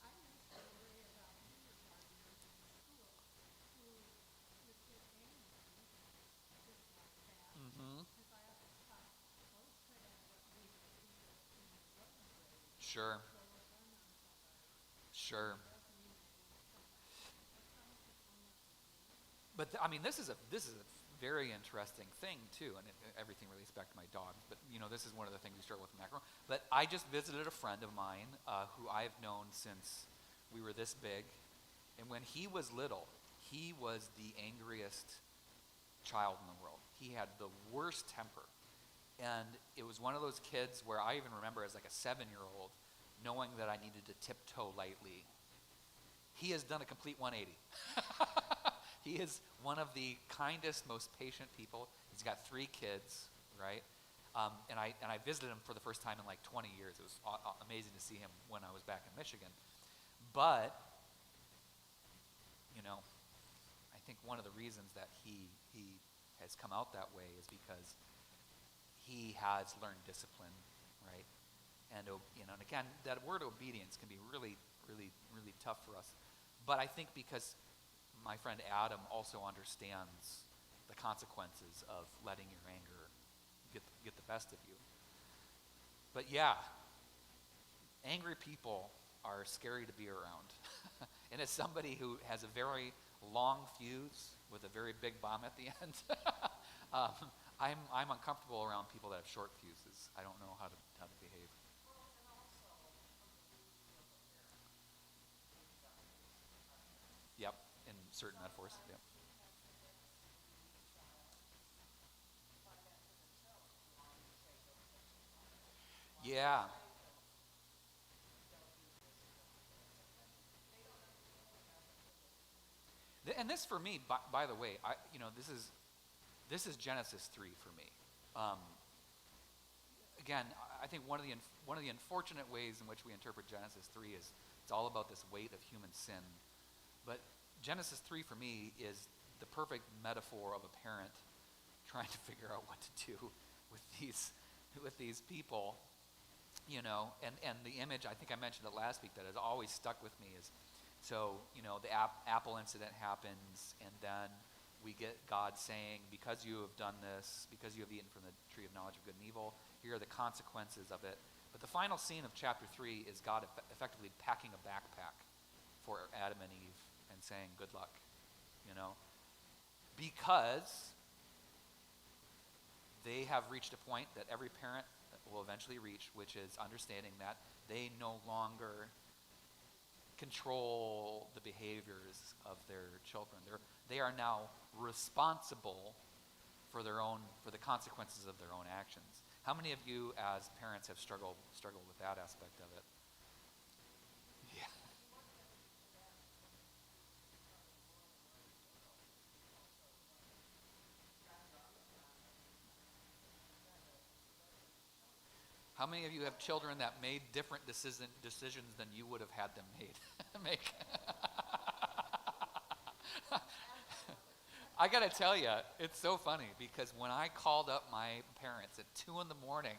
I used to worry about kindergartners in school who would get angry just like that. Mm-hmm. Because I always thought those kind of what we would do in the young grade. Sure. So we're done on somebody. Sure. It doesn't mean it won't come back. That's how much it's only to do. But this is a very interesting thing too, and everything relates back to my dogs. But this is one of the things we struggle with in macro. But I just visited a friend of mine who I've known since we were this big, and when he was little, he was the angriest child in the world. He had the worst temper, and it was one of those kids where I even remember as like a 7-year-old knowing that I needed to tiptoe lightly. He has done a complete 180. He is one of the kindest, most patient people. He's got 3 kids, right? And I visited him for the first time in like 20 years. It was amazing to see him when I was back in Michigan. But, I think one of the reasons that he has come out that way is because he has learned discipline, right? And again, that word obedience can be really, really, really tough for us. But I think because my friend Adam also understands the consequences of letting your anger get the best of you. But yeah, angry people are scary to be around. And as somebody who has a very long fuse with a very big bomb at the end, I'm uncomfortable around people that have short fuses. I don't know how to behave. Yep, in certain metaphors. Yep. Yeah. And this for me, by the way, this is Genesis 3 for me. Again, I think one of the unfortunate ways in which we interpret Genesis 3 is it's all about this weight of human sin. But Genesis 3 for me is the perfect metaphor of a parent trying to figure out what to do with these people, and the image, I think I mentioned it last week, that has always stuck with me is, so, the apple incident happens, and then we get God saying, because you have done this, because you have eaten from the tree of knowledge of good and evil, here are the consequences of it. But the final scene of chapter 3 is God effectively packing a backpack for Adam and Eve and saying, good luck, because they have reached a point that every parent will eventually reach, which is understanding that they no longer control the behaviors of their children. They are now responsible for the consequences of their own actions. How many of you as parents have struggled with that aspect of it? Yeah. How many of you have children that made different decisions than you would have had them make? I got to tell you, it's so funny because when I called up my parents at 2 in the morning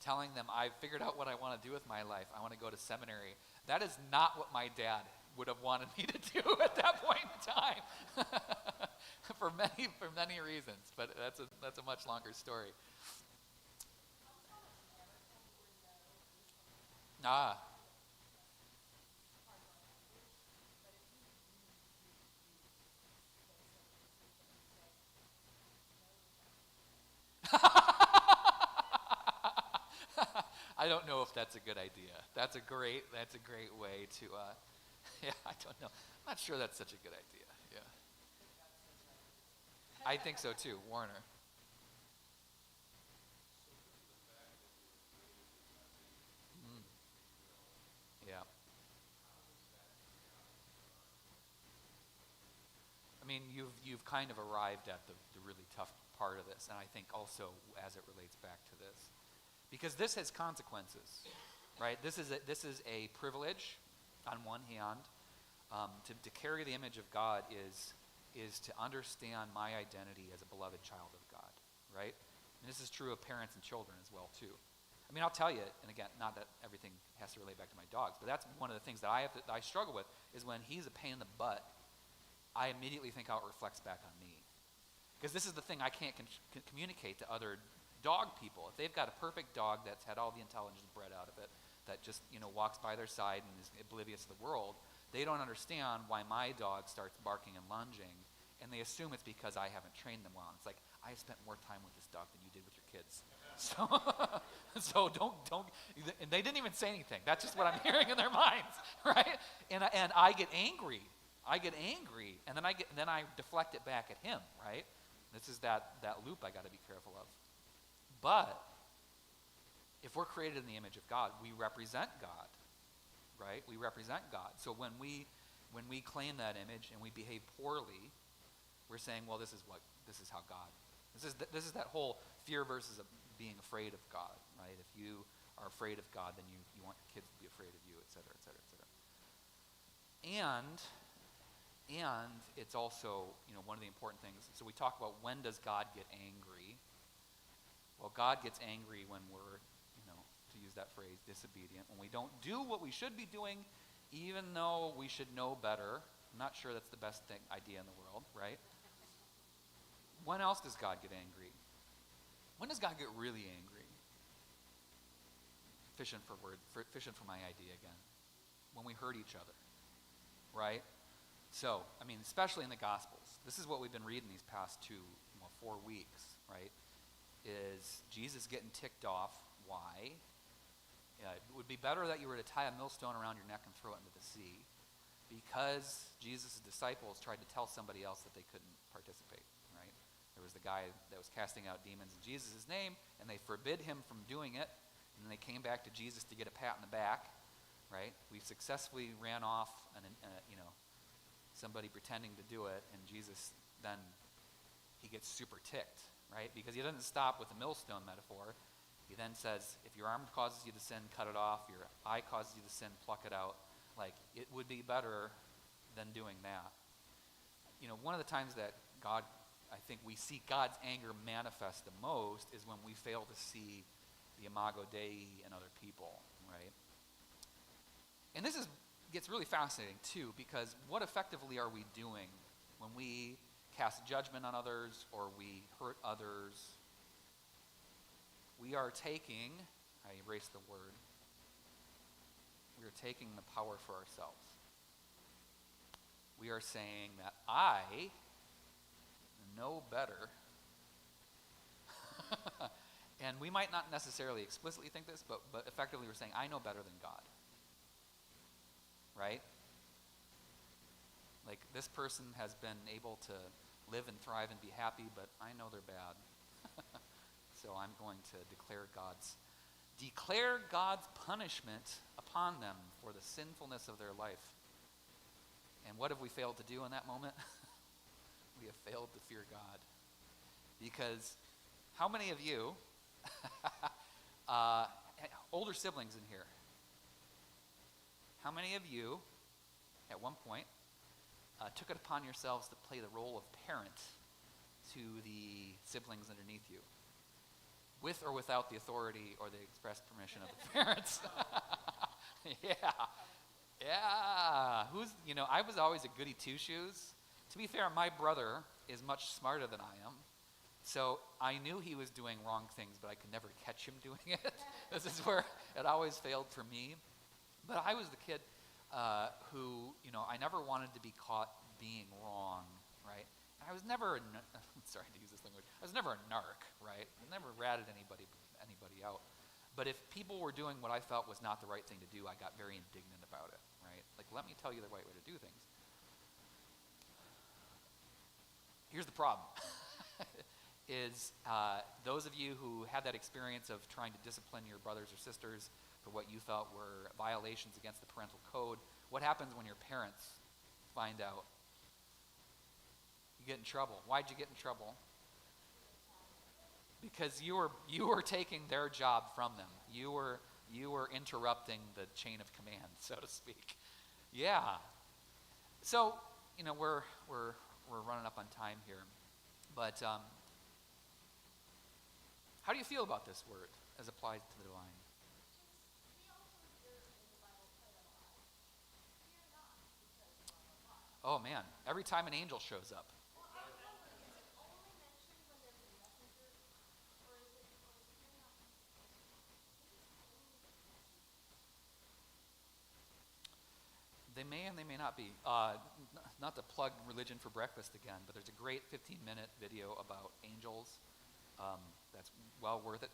telling them I figured out what I want to do with my life, I want to go to seminary, that is not what my dad would have wanted me to do at that point in time. for many reasons, but that's a much longer story. Ah. I don't know if that's a good idea. That's a great way to, yeah, I don't know. I'm not sure that's such a good idea. Yeah. I think so too, Warner. Mm. Yeah. I mean, you've kind of arrived at the really tough part of this, and I think also as it relates back to this. Because this has consequences, right? This is a privilege on one hand. To carry the image of God is to understand my identity as a beloved child of God, right? And this is true of parents and children as well, too. I mean, I'll tell you, and again, not that everything has to relate back to my dogs, but that's one of the things that I struggle with is when he's a pain in the butt, I immediately think how it reflects back on me. Because this is the thing I can't communicate to other dog people. If they've got a perfect dog that's had all the intelligence bred out of it, that just, walks by their side and is oblivious to the world, they don't understand why my dog starts barking and lunging, and they assume it's because I haven't trained them well. And it's like, I have spent more time with this dog than you did with your kids. So don't, and they didn't even say anything. That's just what I'm hearing in their minds, right? And I get angry. And then I deflect it back at him, right? This is that loop I got to be careful of. But if we're created in the image of God, we represent God, right? We represent God. So when we claim that image and we behave poorly, we're saying, well, this is how God. This is that whole fear versus being afraid of God, right? If you are afraid of God, then you want your kids to be afraid of you, et cetera, et cetera, et cetera. And it's also, one of the important things. So we talk about when does God get angry? Well, God gets angry when we're, to use that phrase, disobedient. When we don't do what we should be doing, even though we should know better. I'm not sure that's the best idea in the world, right? When else does God get angry? When does God get really angry? Fishing for my idea again. When we hurt each other, right? So, especially in the Gospels, this is what we've been reading these past 4 weeks, right? Is Jesus getting ticked off? Why? It would be better that you were to tie a millstone around your neck and throw it into the sea, because Jesus' disciples tried to tell somebody else that they couldn't participate, right? There was the guy that was casting out demons in Jesus' name, and they forbid him from doing it, and then they came back to Jesus to get a pat in the back, right? We successfully ran off somebody pretending to do it, and Jesus then, he gets super ticked, right? Because he doesn't stop with the millstone metaphor. He then says, if your arm causes you to sin, cut it off. Your eye causes you to sin, pluck it out. Like, it would be better than doing that. One of the times that I think we see God's anger manifest the most is when we fail to see the imago Dei in other people, right? And this gets really fascinating too, because what effectively are we doing when we cast judgment on others or we hurt others? We are taking, I erased the word, we are taking the power for ourselves. We are saying that I know better. And we might not necessarily explicitly think this, but effectively we're saying, I know better than God. Right? Like, this person has been able to live and thrive and be happy, but I know they're bad. So I'm going to declare God's punishment upon them for the sinfulness of their life. And what have we failed to do in that moment? We have failed to fear God. Because how many of you, older siblings in here, how many of you, at one point, took it upon yourselves to play the role of parent to the siblings underneath you? With or without the authority or the express permission of the parents. Yeah. I was always a goody two-shoes. To be fair, my brother is much smarter than I am. So I knew he was doing wrong things, but I could never catch him doing it. This is where it always failed for me. But I was the kid who, I never wanted to be caught being wrong, right? I was never, sorry to use this language, I was never a narc, right? I never ratted anybody out. But if people were doing what I felt was not the right thing to do, I got very indignant about it, right? Like, let me tell you the right way to do things. Here's the problem, is those of you who had that experience of trying to discipline your brothers or sisters for what you felt were violations against the parental code, what happens when your parents find out? You get in trouble. Why'd you get in trouble? Because you were taking their job from them. You were interrupting the chain of command, so to speak. Yeah. So, we're running up on time here. But how do you feel about this word as applied to the divine? Oh man, every time an angel shows up. They may and they may not be. Not to plug religion for breakfast again, but there's a great 15-minute video about angels. That's well worth it.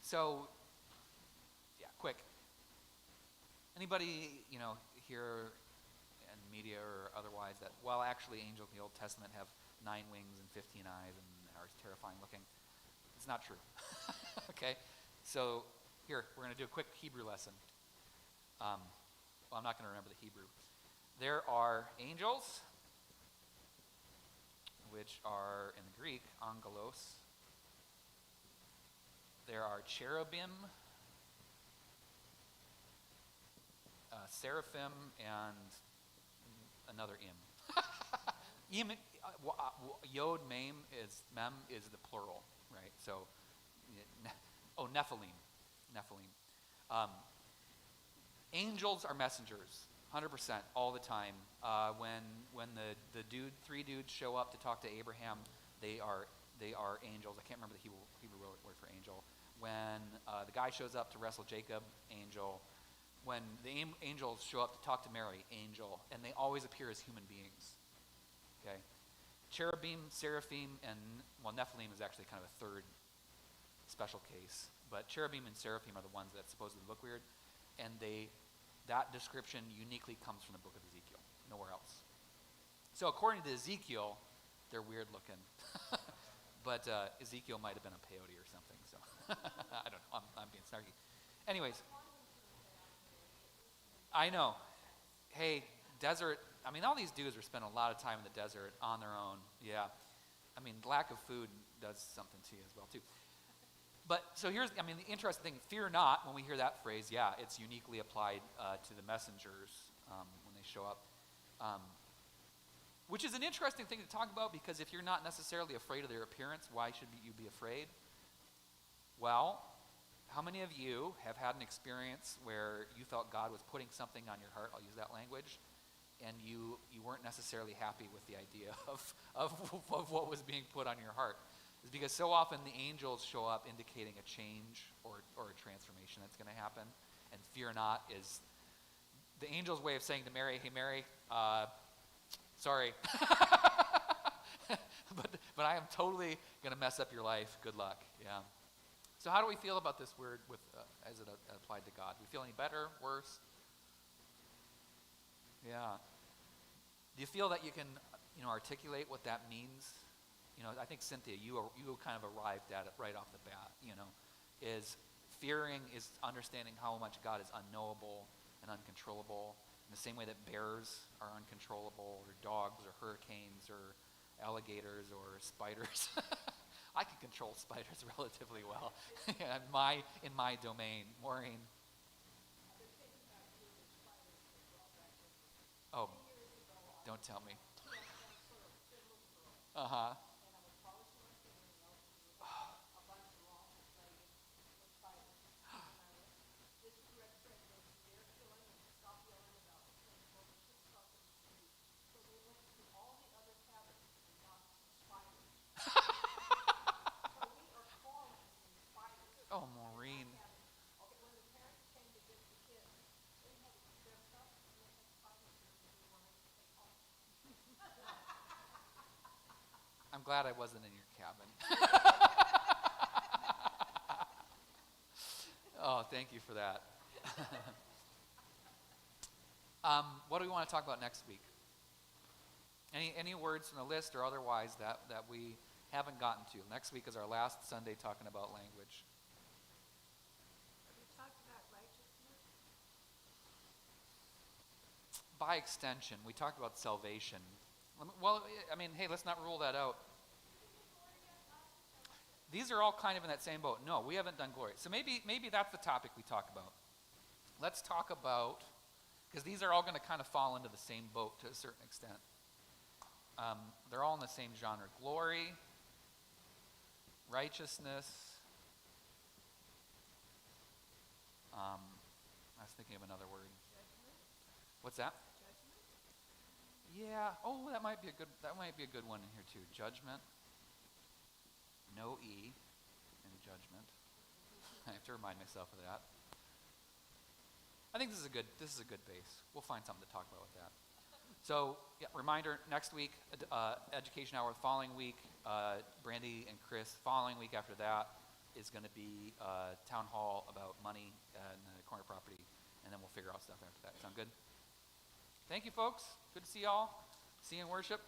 So, yeah, quick. Anybody, here in media or otherwise that, well, actually angels in the Old Testament have 9 wings and 15 eyes and are terrifying looking. It's not true. Okay? So, here, we're going to do a quick Hebrew lesson. Well, I'm not going to remember the Hebrew. There are angels, which are in the Greek, angelos. There are cherubim, seraphim, and another im. Yod, mem is the plural, right? So, Nephilim. Angels are messengers, 100%, all the time. When the 3 dudes show up to talk to Abraham, they are angels. I can't remember the Hebrew word for angel. When the guy shows up to wrestle Jacob, angel. When the angels show up to talk to Mary, angel. And they always appear as human beings. Okay? Cherubim, seraphim, and, Nephilim is actually kind of a third special case. But cherubim and seraphim are the ones that supposedly look weird. And that description uniquely comes from the book of Ezekiel, nowhere else. So according to Ezekiel, they're weird looking. But Ezekiel might have been a peyote or something, so I don't know, I'm being snarky. Anyways, I know. Hey, desert, all these dudes are spending a lot of time in the desert on their own. Yeah. Lack of food does something to you as well, too. But, so here's, the interesting thing, fear not, when we hear that phrase, yeah, it's uniquely applied to the messengers when they show up. Which is an interesting thing to talk about, because if you're not necessarily afraid of their appearance, why should you be afraid? Well, how many of you have had an experience where you felt God was putting something on your heart, I'll use that language, and you weren't necessarily happy with the idea of what was being put on your heart? Is because so often the angels show up indicating a change or a transformation that's going to happen. And fear not is the angel's way of saying to Mary, hey Mary, sorry, but I am totally going to mess up your life. Good luck. Yeah. So how do we feel about this word as it applied to God? Do we feel any better, worse? Yeah. Do you feel that you can articulate what that means. I think Cynthia, you kind of arrived at it right off the bat. Is fearing is understanding how much God is unknowable and uncontrollable, in the same way that bears are uncontrollable, or dogs, or hurricanes, or alligators, or spiders. I can control spiders relatively well in my domain. Maureen. Oh, don't tell me. Uh-huh. Oh, Maureen. I'm glad I wasn't in your cabin. Oh, thank you for that. What do we want to talk about next week? Any words from the list or otherwise that we haven't gotten to? Next week is our last Sunday talking about language. Have you talked about righteousness? By extension, we talked about salvation. Well, hey, let's not rule that out. These are all kind of in that same boat. No, we haven't done glory. So maybe that's the topic we talk about. Let's talk about, because these are all going to kind of fall into the same boat to a certain extent. They're all in the same genre. Glory, righteousness. I was thinking of another word. Judgment? What's that? Judgment? Yeah. Oh, that might be a good one in here too. Judgment. No E in judgment. I have to remind myself of that. I think this is a good base. We'll find something to talk about with that. So, yeah, reminder, next week, education hour. Following week, Brandy and Chris. Following week after that is going to be town hall about money and corner property, and then we'll figure out stuff after that. Sound good? Thank you, folks. Good to see y'all. See you in worship.